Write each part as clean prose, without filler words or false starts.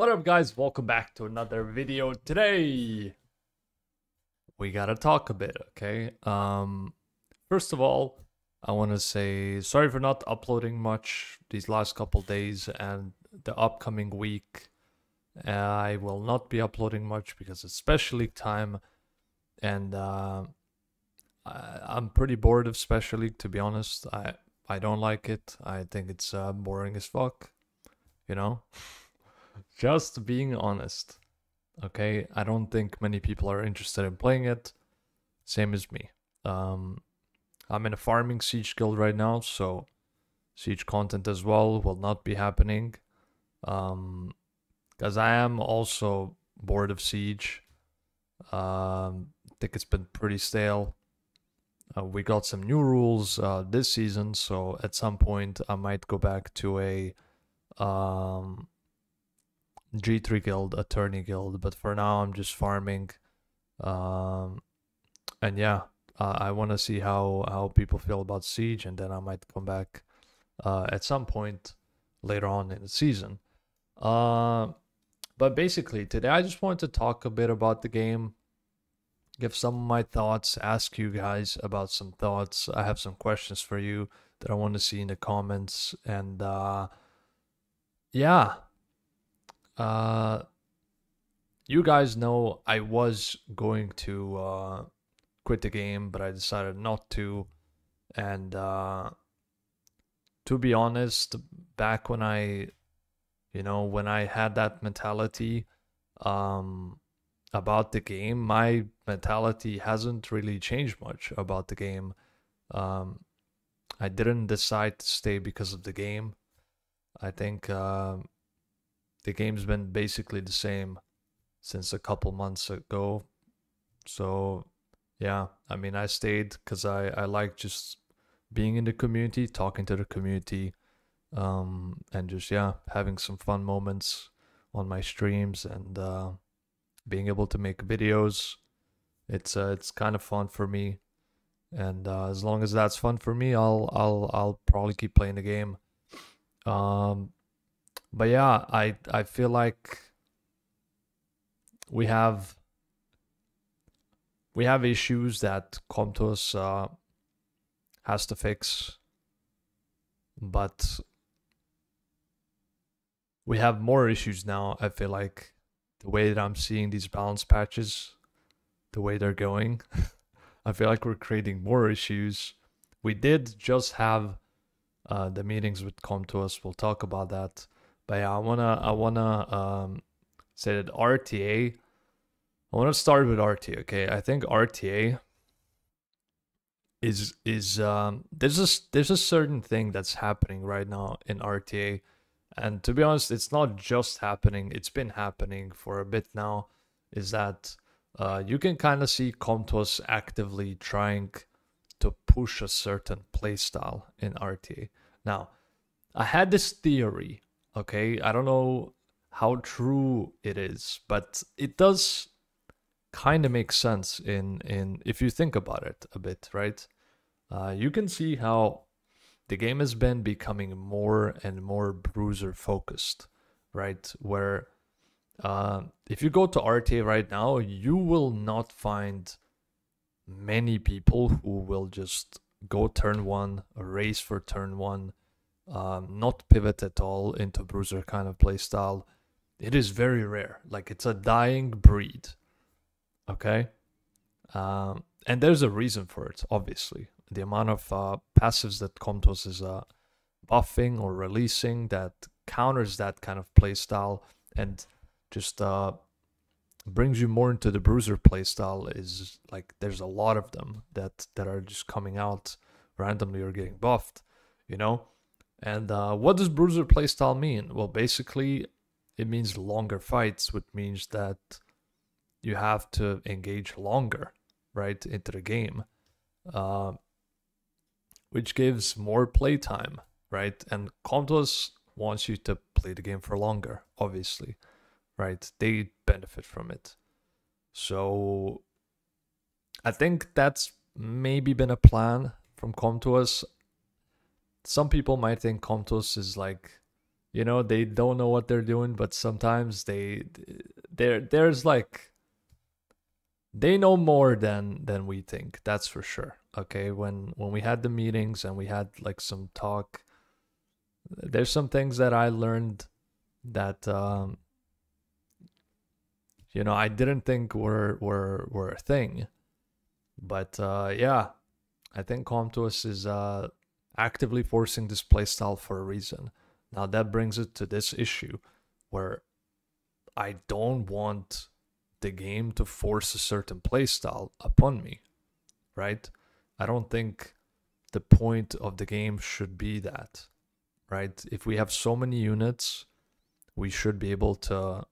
What up guys, welcome back to another video. Today we gotta talk a bit, okay? First of all, I want to say sorry for not uploading much these last couple days and the upcoming week. I will not be uploading much because it's Special League time, and I'm pretty bored of Special League, to be honest. I don't like it. I think it's boring as fuck, you know? Just being honest, okay? I don't think many people are interested in playing it. Same as me. I'm in a farming siege guild right now, so siege content as well will not be happening. Because I am also bored of siege. I think it's been pretty stale. We got some new rules this season, so at some point I might go back to a G3 guild, attorney guild, but for now I'm just farming. And yeah, I want to see how people feel about siege, and then I might come back at some point later on in the season. But basically today I just wanted to talk a bit about the game, give some of my thoughts, ask you guys about some thoughts. I have some questions for you that I want to see in the comments, and yeah. You guys know I was going to quit the game, but I decided not to. And to be honest, back when when I had that mentality about the game, my mentality hasn't really changed much about the game. I didn't decide to stay because of the game. I think the game's been basically the same since a couple months ago. So yeah, I mean, I stayed because I like just being in the community, talking to the community, and just, yeah, having some fun moments on my streams, and being able to make videos. It's kind of fun for me, and as long as that's fun for me, I'll probably keep playing the game. But yeah, I feel like we have issues that Comtos has to fix, but we have more issues now. I feel like the way that I'm seeing these balance patches, the way they're going, I feel like we're creating more issues. We did just have the meetings with Comtos. We'll talk about that. But yeah, I wanna say that RTA. I wanna start with RTA. Okay, I think RTA is there's a certain thing that's happening right now in RTA, and to be honest, it's not just happening. It's been happening for a bit now. Is that you can kind of see Comtos actively trying to push a certain playstyle in RTA. Now, I had this theory. Okay, I don't know how true it is, but it does kind of make sense in if you think about it a bit, right? You can see how the game has been becoming more and more bruiser focused, right? Where if you go to RTA right now, you will not find many people who will just go turn one, race for turn one, not pivot at all into bruiser kind of playstyle. It is very rare. Like, it's a dying breed. Okay? And there's a reason for it, obviously. The amount of passives that Comtos is buffing or releasing that counters that kind of playstyle and just brings you more into the bruiser playstyle is like, there's a lot of them that are just coming out randomly or getting buffed, you know? And what does bruiser playstyle mean? Well, basically, it means longer fights, which means that you have to engage longer, right, into the game, which gives more playtime, right? And Comtos wants you to play the game for longer, obviously, right? They benefit from it. So I think that's maybe been a plan from Comtos. Some people might think Comtos is like You know, they don't know what they're doing, but sometimes there's like they know more than we think. That's for sure. Okay, when we had the meetings and we had like some talk, there's some things that I learned that you know, I didn't think were a thing. But yeah, I think Comtos is actively forcing this playstyle for a reason. Now that brings it to this issue where I don't want the game to force a certain playstyle upon me, right? I don't think the point of the game should be that, right? If we have so many units, we should be able to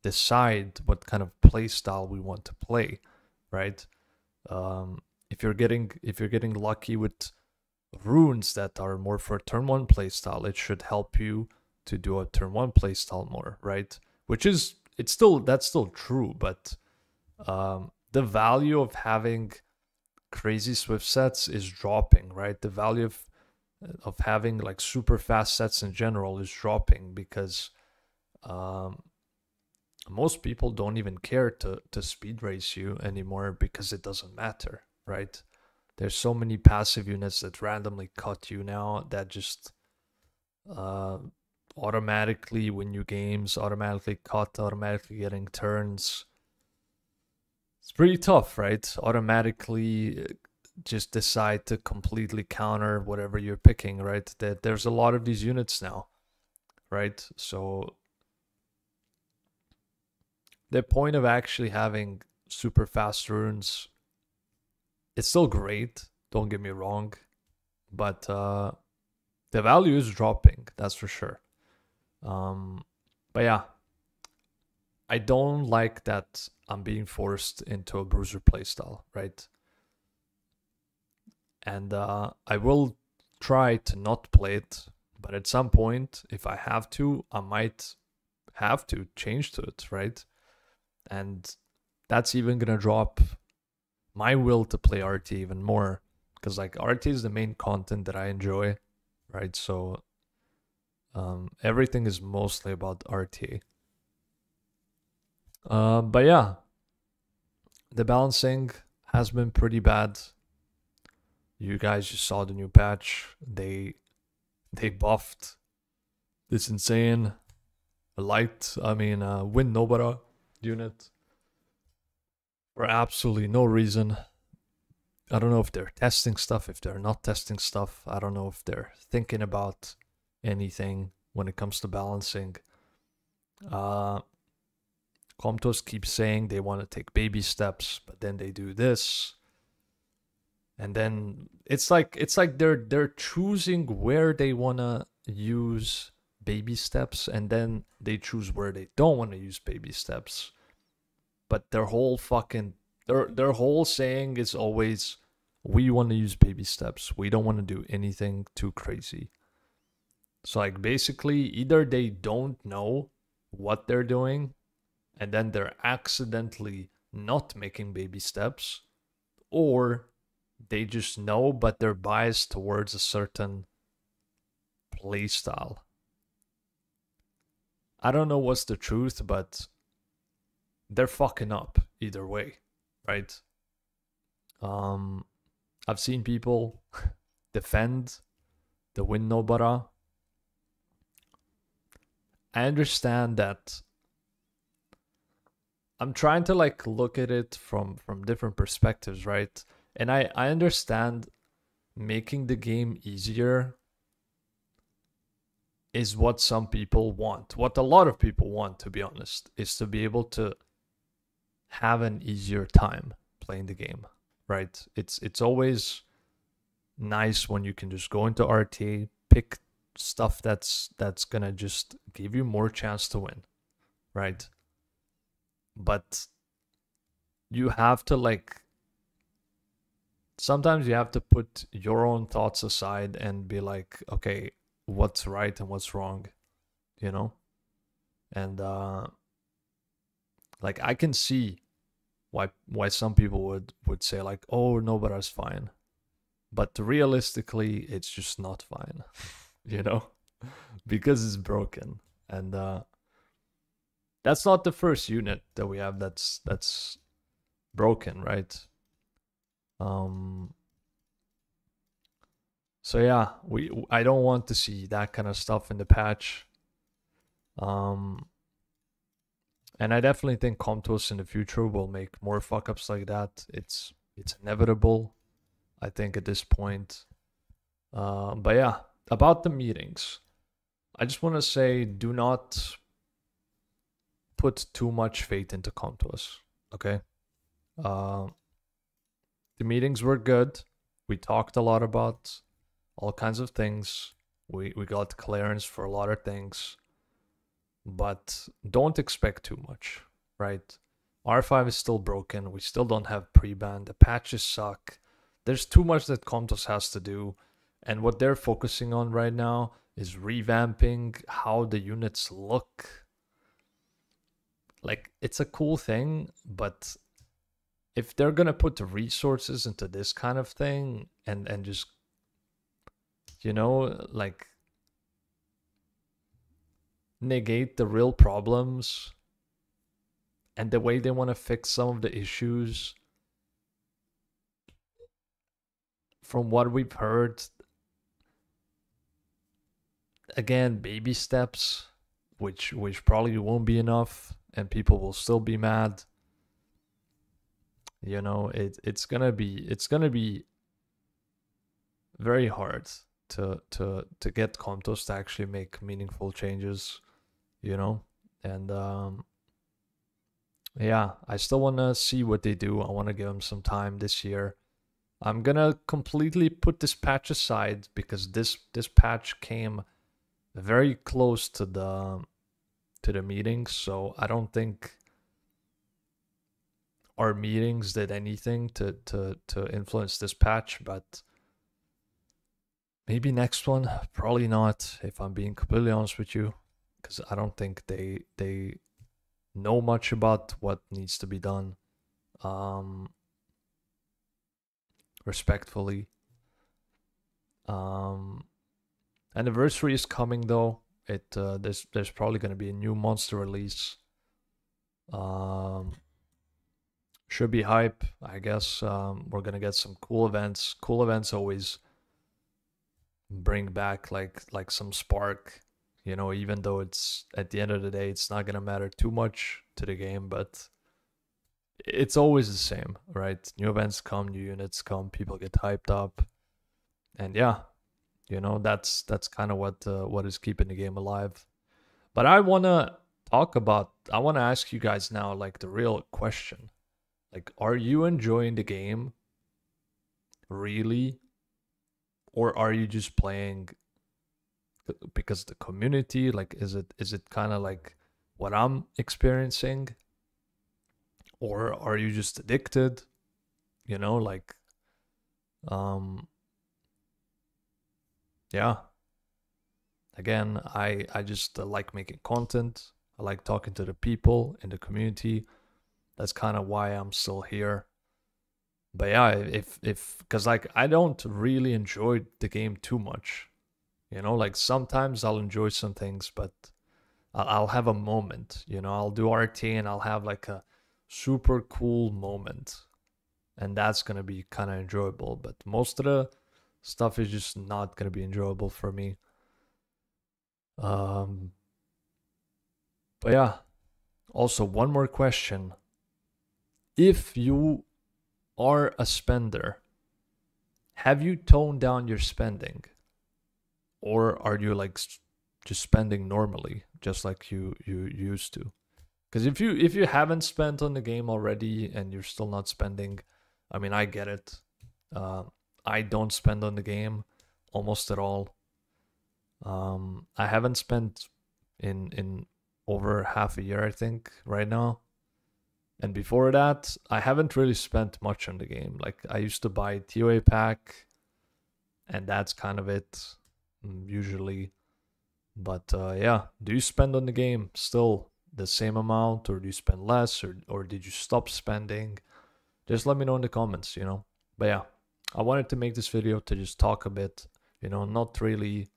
decide what kind of playstyle we want to play, right? If you're getting lucky with runes that are more for turn one playstyle, it should help you to do a turn one playstyle more, right? Which is that's still true, but the value of having crazy swift sets is dropping, right? The value of having like super fast sets in general is dropping because most people don't even care to speed race you anymore because it doesn't matter, right? There's so many passive units that randomly cut you now that just automatically win you games, automatically cut, automatically getting turns. It's pretty tough, right? Automatically just decide to completely counter whatever you're picking, right? That there's a lot of these units now, right? So the point of actually having super fast runes, it's still great, don't get me wrong, but the value is dropping, that's for sure. But yeah, I don't like that I'm being forced into a bruiser playstyle, right? And I will try to not play it, but at some point, if I have to, I might have to change to it, right? And that's even gonna drop my will to play RT even more, because like RT is the main content that I enjoy, right? So everything is mostly about RT. But yeah, the balancing has been pretty bad. You guys just saw the new patch. They buffed this insane win Nobara unit for absolutely no reason. I don't know if they're testing stuff, if they're not testing stuff. I don't know if they're thinking about anything when it comes to balancing. Comtos keeps saying they want to take baby steps, but then they do this. And then it's like they're choosing where they want to use baby steps, and then they choose where they don't want to use baby steps. But their whole saying is always, we want to use baby steps. We don't want to do anything too crazy. So like basically either they don't know what they're doing and then they're accidentally not making baby steps, or they just know but they're biased towards a certain playstyle. I don't know what's the truth, but they're fucking up either way, right? I've seen people defend the win Nobara. I understand that. I'm trying to like look at it from different perspectives, right? And I understand making the game easier is what some people want. What a lot of people want, to be honest, is to be able to have an easier time playing the game, right? It's always nice when you can just go into RTA, pick stuff that's gonna just give you more chance to win, right? But you have to like, sometimes you have to put your own thoughts aside and be like, okay, what's right and what's wrong, you know? And like I can see why some people would say like, oh no, but that's fine. But realistically, it's just not fine, you know? because it's broken. And that's not the first unit that we have that's broken, right? So yeah, I don't want to see that kind of stuff in the patch. And I definitely think Comtos in the future will make more fuck ups like that. It's inevitable, I think, at this point. But yeah, about the meetings, I just want to say, do not put too much faith into Comtos. Okay. The meetings were good. We talked a lot about all kinds of things. We got clearance for a lot of things. But don't expect too much, right? R5 is still broken. We still don't have pre-ban. The patches suck. There's too much that Comtos has to do. And what they're focusing on right now is revamping how the units look. Like, it's a cool thing, but if they're gonna put the resources into this kind of thing and just, you know, like, negate the real problems and the way they want to fix some of the issues, from what we've heard, again, baby steps, which probably won't be enough, and people will still be mad. You know, it's gonna be very hard to get Comtos to actually make meaningful changes, you know. And yeah, I still want to see what they do. I want to give them some time this year. I'm gonna completely put this patch aside because this patch came very close to the meetings, so I don't think our meetings did anything to influence this patch. But maybe next one, probably not, if I'm being completely honest with you, because I don't think they know much about what needs to be done. Respectfully. Anniversary is coming though. There's probably gonna be a new monster release. Should be hype, I guess. We're gonna get some cool events. Cool events always bring back like some spark, you know, even though it's, at the end of the day, it's not gonna matter too much to the game, but it's always the same, right? New events come, new units come, people get hyped up, and yeah, you know, that's kind of what is keeping the game alive. But I want to ask you guys now, like, the real question. Like, are you enjoying the game really, or are you just playing because the community, like, is it kind of like what I'm experiencing, or are you just addicted, you know, like, yeah, again, I just like making content. I like talking to the people in the community. That's kind of why I'm still here. But yeah, if because, like, I don't really enjoy the game too much, you know, like, sometimes I'll enjoy some things, but I'll have a moment, you know, I'll do RT and I'll have like a super cool moment, and that's gonna be kind of enjoyable. But most of the stuff is just not gonna be enjoyable for me. But yeah, also one more question. If you are a spender, have you toned down your spending, or are you like just spending normally, just like you used to? Because if you haven't spent on the game already and you're still not spending, I mean, I get it. I don't spend on the game almost at all. I haven't spent in over half a year, I think, right now. And before that, I haven't really spent much on the game. Like, I used to buy TOA pack, and that's kind of it, usually. But yeah, do you spend on the game still the same amount, or do you spend less, or did you stop spending? Just let me know in the comments, you know. But yeah, I wanted to make this video to just talk a bit, you know, not really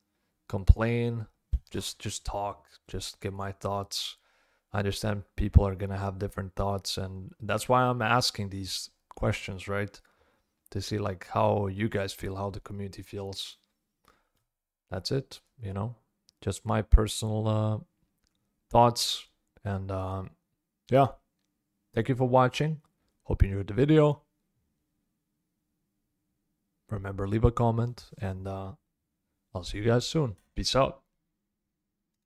complain, just talk, just give my thoughts. I understand people are gonna have different thoughts, and that's why I'm asking these questions, right? To see like how you guys feel, how the community feels. That's it, you know, just my personal thoughts. And yeah, thank you for watching. Hope you enjoyed the video. Remember, leave a comment, and I'll see you guys soon. Peace out.